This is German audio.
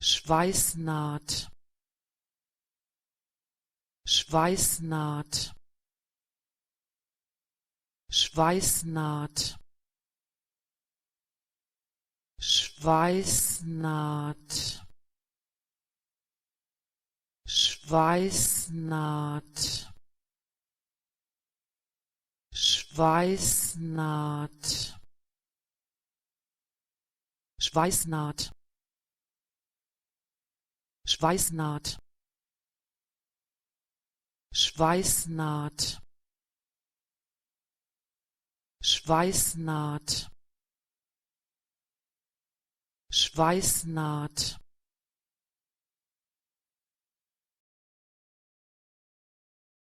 Schweißnaht, Schweißnaht, Schweißnaht, Schweißnaht, Schweißnaht, Schweißnaht, Schweißnaht, Schweißnaht, Schweißnaht, Schweißnaht, Schweißnaht,